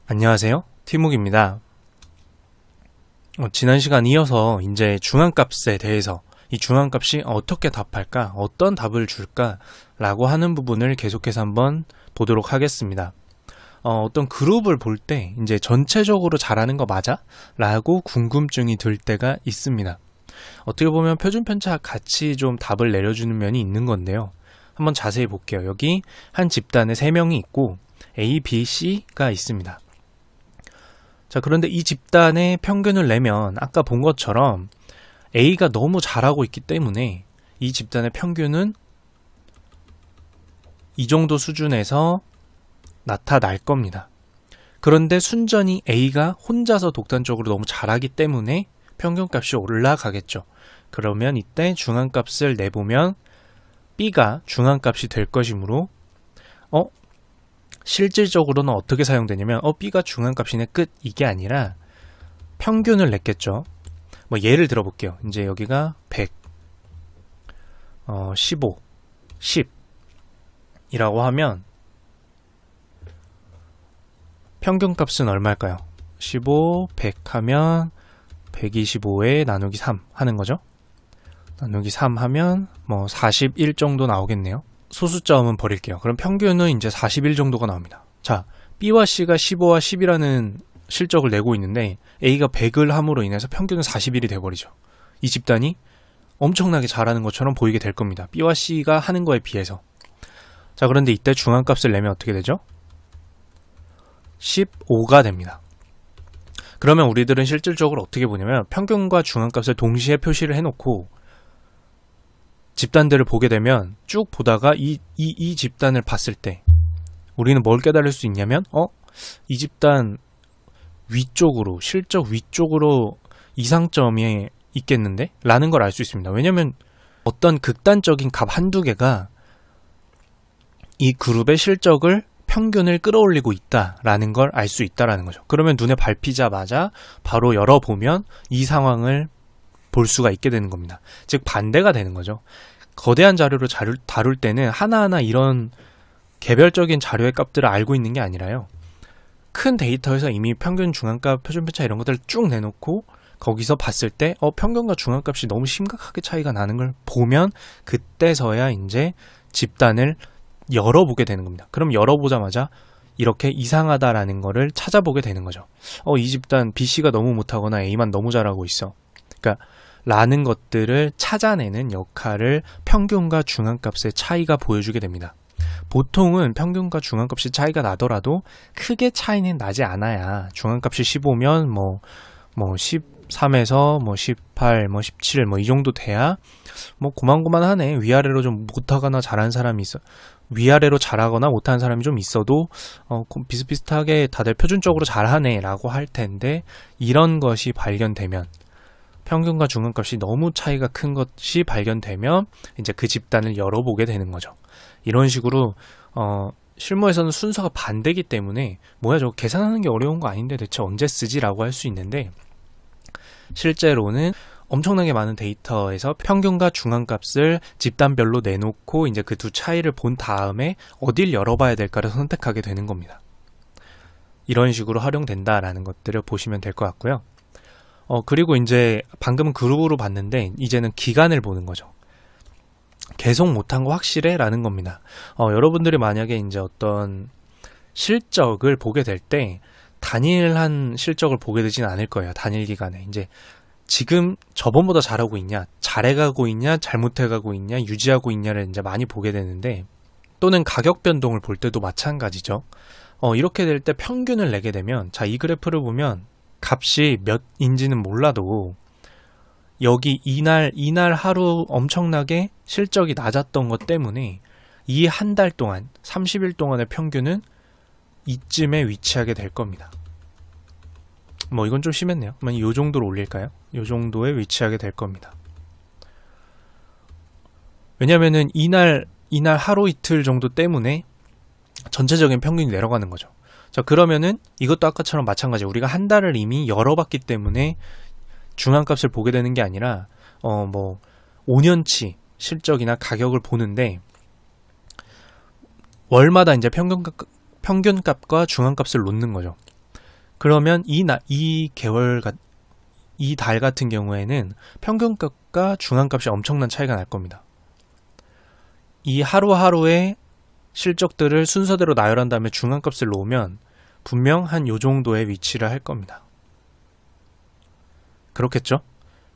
안녕하세요. 티묵입니다. 지난 시간 이어서 이제 중앙값에 대해서 이 중앙값이 어떻게 답할까, 어떤 답을 줄까 라고 하는 부분을 계속해서 한번 보도록 하겠습니다. 어떤 그룹을 볼 때 이제 전체적으로 잘하는 거 맞아? 라고 궁금증이 들 때가 있습니다. 어떻게 보면 표준편차 같이 좀 답을 내려주는 면이 있는 건데요. 한번 자세히 볼게요. 여기 한 집단에 3명이 있고 A, B, C가 있습니다. 자, 그런데 이 집단의 평균을 내면 아까 본 것처럼 A가 너무 잘하고 있기 때문에 이 집단의 평균은 이 정도 수준에서 나타날 겁니다. 그런데 순전히 A가 혼자서 독단적으로 너무 잘하기 때문에 평균값이 올라가겠죠. 그러면 이때 중앙값을 내보면 B가 중앙값이 될 것이므로 실질적으로는 어떻게 사용되냐면 B가 중앙값이네 끝, 이게 아니라 평균을 냈겠죠. 예를 들어 볼게요. 이제 여기가 100, 15, 10 이라고 하면 평균값은 얼마일까요? 15, 100 하면 125에 나누기 3 하는 거죠. 나누기 3 하면 41 정도 나오겠네요. 소수점은 버릴게요. 그럼 평균은 이제 41 정도가 나옵니다. 자, B와 C가 15와 10이라는 실적을 내고 있는데 A가 100을 함으로 인해서 평균은 41이 돼버리죠. 이 집단이 엄청나게 잘하는 것처럼 보이게 될 겁니다. B와 C가 하는 거에 비해서. 자, 그런데 이때 중앙값을 내면 어떻게 되죠? 15가 됩니다. 그러면 우리들은 실질적으로 어떻게 보냐면 평균과 중앙값을 동시에 표시를 해놓고 집단들을 보게 되면 쭉 보다가 이 집단을 봤을 때 우리는 뭘 깨달을 수 있냐면 이 집단 위쪽으로, 실적 위쪽으로 이상점이 있겠는데? 라는 걸 알 수 있습니다. 왜냐면 어떤 극단적인 값 한두 개가 이 그룹의 실적을 평균을 끌어올리고 있다라는 걸 알 수 있다라는 거죠. 그러면 눈에 밟히자마자 바로 열어보면 이 상황을 볼 수가 있게 되는 겁니다. 즉 반대가 되는 거죠. 거대한 자료를 다룰 때는 하나하나 이런 개별적인 자료의 값들을 알고 있는 게 아니라요. 큰 데이터에서 이미 평균, 중앙값, 표준편차 이런 것들을 쭉 내놓고 거기서 봤을 때 평균과 중앙값이 너무 심각하게 차이가 나는 걸 보면 그때서야 이제 집단을 열어보게 되는 겁니다. 그럼 열어보자마자 이렇게 이상하다라는 거를 찾아보게 되는 거죠. 이 집단 B씨가 너무 못하거나 A만 너무 잘하고 있어. 그러니까 라는 것들을 찾아내는 역할을 평균과 중앙값의 차이가 보여주게 됩니다. 보통은 평균과 중앙값이 차이가 나더라도 크게 차이는 나지 않아야 중앙값이 15면 13에서 18, 17 이 정도 돼야 고만고만하네. 위아래로 좀 못하거나 잘하는 사람이 있어. 위아래로 잘하거나 못하는 사람이 좀 있어도 비슷비슷하게 다들 표준적으로 잘하네 라고 할 텐데 이런 것이 발견되면 평균과 중앙값이 너무 차이가 큰 것이 발견되면 이제 그 집단을 열어보게 되는 거죠. 이런 식으로 실무에서는 순서가 반대기 때문에 뭐야 저거 계산하는 게 어려운 거 아닌데 대체 언제 쓰지? 라고 할 수 있는데 실제로는 엄청나게 많은 데이터에서 평균과 중앙값을 집단별로 내놓고 이제 그 두 차이를 본 다음에 어딜 열어봐야 될까를 선택하게 되는 겁니다. 이런 식으로 활용된다라는 것들을 보시면 될 것 같고요. 그리고 이제 방금은 그룹으로 봤는데 이제는 기간을 보는 거죠. 계속 못한 거 확실해? 라는 겁니다. 여러분들이 만약에 이제 어떤 실적을 보게 될 때 단일한 실적을 보게 되진 않을 거예요. 단일 기간에. 이제 지금 저번보다 잘하고 있냐, 잘해가고 있냐, 잘못해가고 있냐, 유지하고 있냐를 이제 많이 보게 되는데 또는 가격 변동을 볼 때도 마찬가지죠. 이렇게 될 때 평균을 내게 되면 자, 이 그래프를 보면 값이 몇인지는 몰라도 여기 이날 하루 엄청나게 실적이 낮았던 것 때문에 이 한 달 동안 30일 동안의 평균은 이쯤에 위치하게 될 겁니다. 이건 좀 심했네요. 이 정도로 올릴까요? 이 정도에 위치하게 될 겁니다. 왜냐면은 이날 하루 이틀 정도 때문에 전체적인 평균이 내려가는 거죠. 자, 그러면은 이것도 아까처럼 마찬가지. 우리가 한 달을 이미 열어봤기 때문에 중앙값을 보게 되는 게 아니라 5년치 실적이나 가격을 보는데 월마다 이제 평균값과 중앙값을 놓는 거죠. 그러면 이 달 같은 경우에는 평균값과 중앙값이 엄청난 차이가 날 겁니다. 이 하루하루의 실적들을 순서대로 나열한 다음에 중앙값을 놓으면 분명 한 요 정도의 위치를 할 겁니다. 그렇겠죠?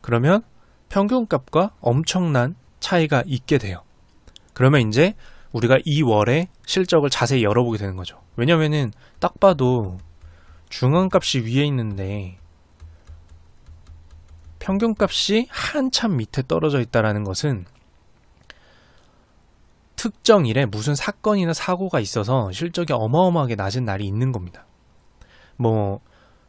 그러면 평균값과 엄청난 차이가 있게 돼요. 그러면 이제 우리가 이 월의 실적을 자세히 열어보게 되는 거죠. 왜냐면은 딱 봐도 중앙값이 위에 있는데 평균값이 한참 밑에 떨어져 있다는 것은 특정 일에 무슨 사건이나 사고가 있어서 실적이 어마어마하게 낮은 날이 있는 겁니다. 뭐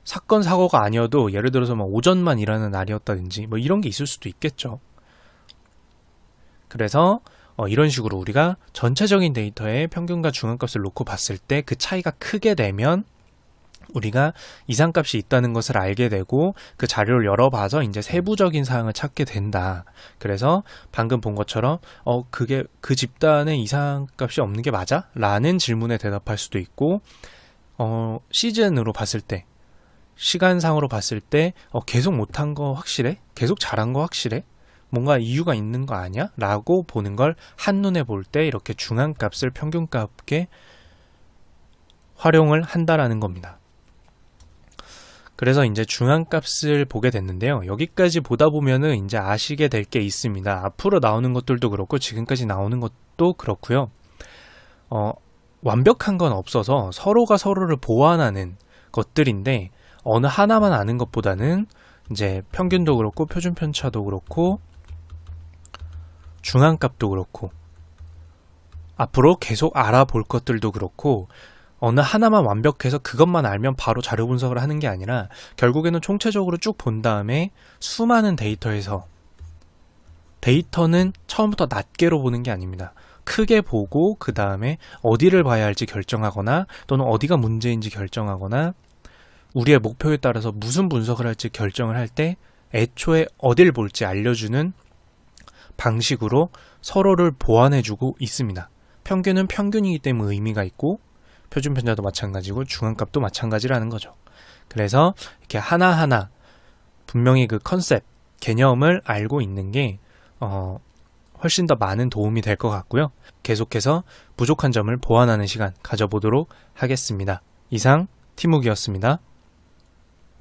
사건 사고가 아니어도 예를 들어서 뭐 오전만 일하는 날이었다든지 뭐 이런 게 있을 수도 있겠죠. 그래서 이런 식으로 우리가 전체적인 데이터의 평균과 중앙값을 놓고 봤을 때 그 차이가 크게 되면 우리가 이상값이 있다는 것을 알게 되고 그 자료를 열어봐서 이제 세부적인 사항을 찾게 된다. 그래서 방금 본 것처럼 그게 그 집단에 이상값이 없는 게 맞아? 라는 질문에 대답할 수도 있고 시즌으로 봤을 때 시간상으로 봤을 때 계속 못한 거 확실해? 계속 잘한 거 확실해? 뭔가 이유가 있는 거 아니야? 라고 보는 걸 한눈에 볼 때 이렇게 중앙값을 평균값에 활용을 한다라는 겁니다. 그래서 이제 중앙값을 보게 됐는데요. 여기까지 보다 보면은 이제 아시게 될 게 있습니다. 앞으로 나오는 것들도 그렇고 지금까지 나오는 것도 그렇고요. 완벽한 건 없어서 서로가 서로를 보완하는 것들인데 어느 하나만 아는 것보다는 이제 평균도 그렇고 표준 편차도 그렇고 중앙값도 그렇고 앞으로 계속 알아볼 것들도 그렇고 어느 하나만 완벽해서 그것만 알면 바로 자료 분석을 하는 게 아니라 결국에는 총체적으로 쭉 본 다음에 수많은 데이터에서 데이터는 처음부터 낱개로 보는 게 아닙니다. 크게 보고 그 다음에 어디를 봐야 할지 결정하거나 또는 어디가 문제인지 결정하거나 우리의 목표에 따라서 무슨 분석을 할지 결정을 할 때 애초에 어딜 볼지 알려주는 방식으로 서로를 보완해주고 있습니다. 평균은 평균이기 때문에 의미가 있고 표준 편차도 마찬가지고 중앙값도 마찬가지라는 거죠. 그래서 이렇게 하나하나 분명히 그 컨셉, 개념을 알고 있는 게 훨씬 더 많은 도움이 될 것 같고요. 계속해서 부족한 점을 보완하는 시간 가져보도록 하겠습니다. 이상 티묵이었습니다.